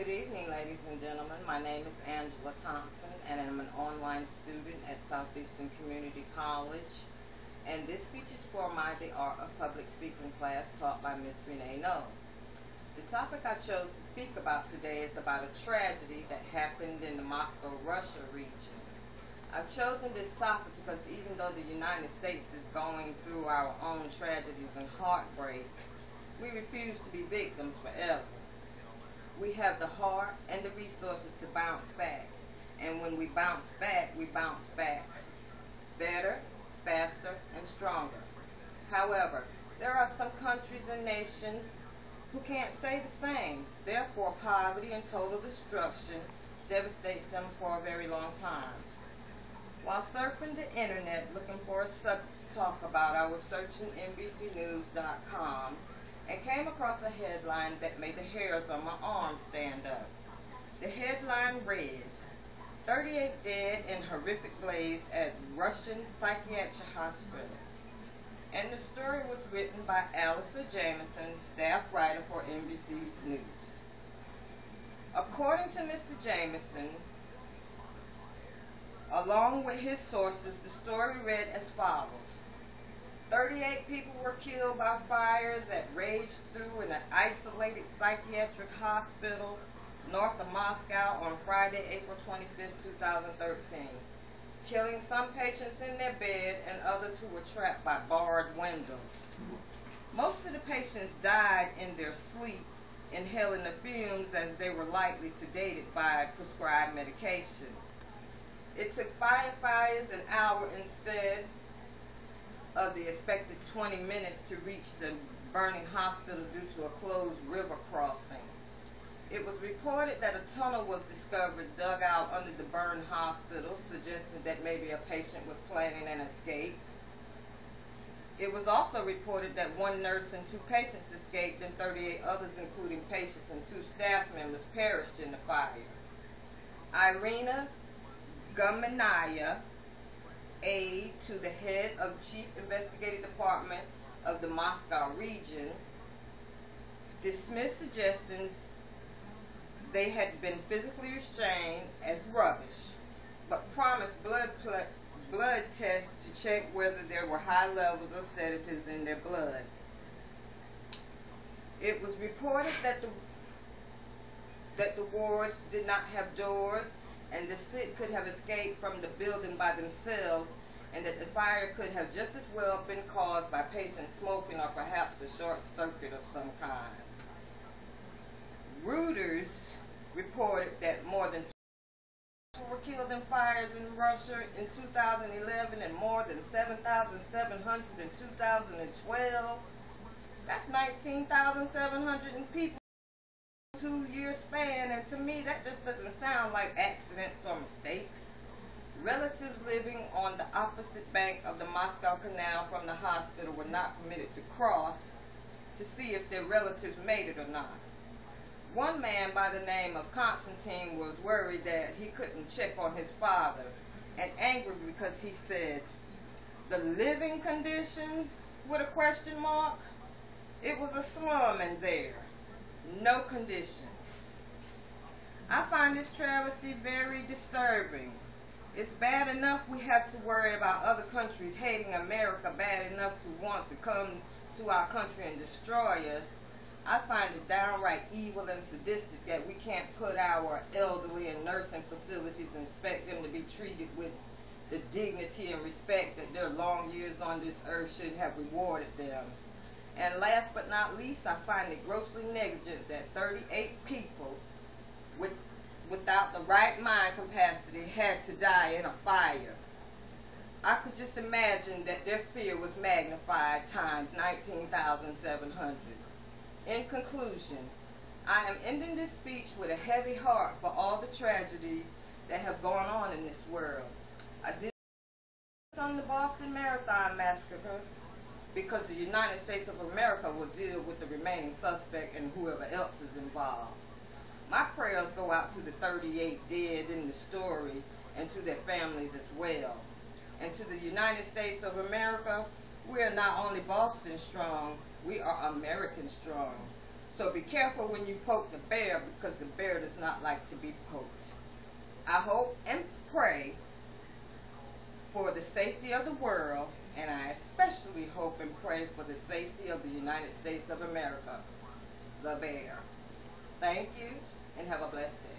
Good evening, ladies and gentlemen. My name is Angela Thompson, and I'm an online student at Southeastern Community College. And this speech is for the Art of Public Speaking class taught by Miss Renee Noe. The topic I chose to speak about today is about a tragedy that happened in the Moscow, Russia region. I've chosen this topic because even though the United States is going through our own tragedies and heartbreak, we refuse to be victims forever. We have the heart and the resources to bounce back. And when we bounce back better, faster, and stronger. However, there are some countries and nations who can't say the same. Therefore, poverty and total destruction devastates them for a very long time. While surfing the internet looking for a subject to talk about, I was searching NBCnews.com and came across a headline that made the hairs on my arms stand up. The headline reads, 38 dead in horrific blaze at Russian psychiatric hospital. And the story was written by Alistair Jamison, staff writer for NBC News. According to Mr. Jamison, along with his sources, the story read as follows. 38 people were killed by fire that raged through an isolated psychiatric hospital north of Moscow on Friday, April 25, 2013, killing some patients in their bed and others who were trapped by barred windows. Most of the patients died in their sleep, inhaling the fumes as they were lightly sedated by prescribed medication. It took firefighters an hour instead of the expected 20 minutes to reach the burning hospital due to a closed river crossing. It was reported that a tunnel was discovered dug out under the burned hospital, suggesting that maybe a patient was planning an escape. It was also reported that one nurse and 2 patients escaped and 38 others, including patients and 2 staff members, perished in the fire. Irina Gumenaya, aide to the head of Chief Investigative Department of the Moscow region, dismissed suggestions they had been physically restrained as rubbish, but promised blood tests to check whether there were high levels of sedatives in their blood. It was reported that the wards did not have doors and the sick could have escaped from the building by themselves, and that the fire could have just as well been caused by patients smoking or perhaps a short circuit of some kind. Reuters reported that more than 2 people were killed in fires in Russia in 2011 and more than 7,700 in 2012. That's 19,700 people in a 2-year span, and to me that just doesn't sound like accidents or mistakes. Relatives living on the opposite bank of the Moscow Canal from the hospital were not permitted to cross to see if their relatives made it or not. One man by the name of Konstantin was worried that he couldn't check on his father and angry because he said, "The living conditions?" with a question mark. It was a slum in there. No conditions. I find this travesty very disturbing. It's bad enough we have to worry about other countries hating America bad enough to want to come to our country and destroy us. I find it downright evil and sadistic that we can't put our elderly in nursing facilities and expect them to be treated with the dignity and respect that their long years on this earth should have rewarded them. And last but not least, I find it grossly negligent that 38 people without the right mind capacity had to die in a fire. I could just imagine that their fear was magnified times 19,700. In conclusion, I am ending this speech with a heavy heart for all the tragedies that have gone on in this world. I did on the Boston Marathon massacre because the United States of America will deal with the remaining suspect and whoever else is involved. My prayers go out to the 38 dead in the story and to their families as well. And to the United States of America, we are not only Boston strong, we are American strong. So be careful when you poke the bear, because the bear does not like to be poked. I hope and pray for the safety of the world, and I especially hope and pray for the safety of the United States of America, the bear. Thank you, and have a blessed day.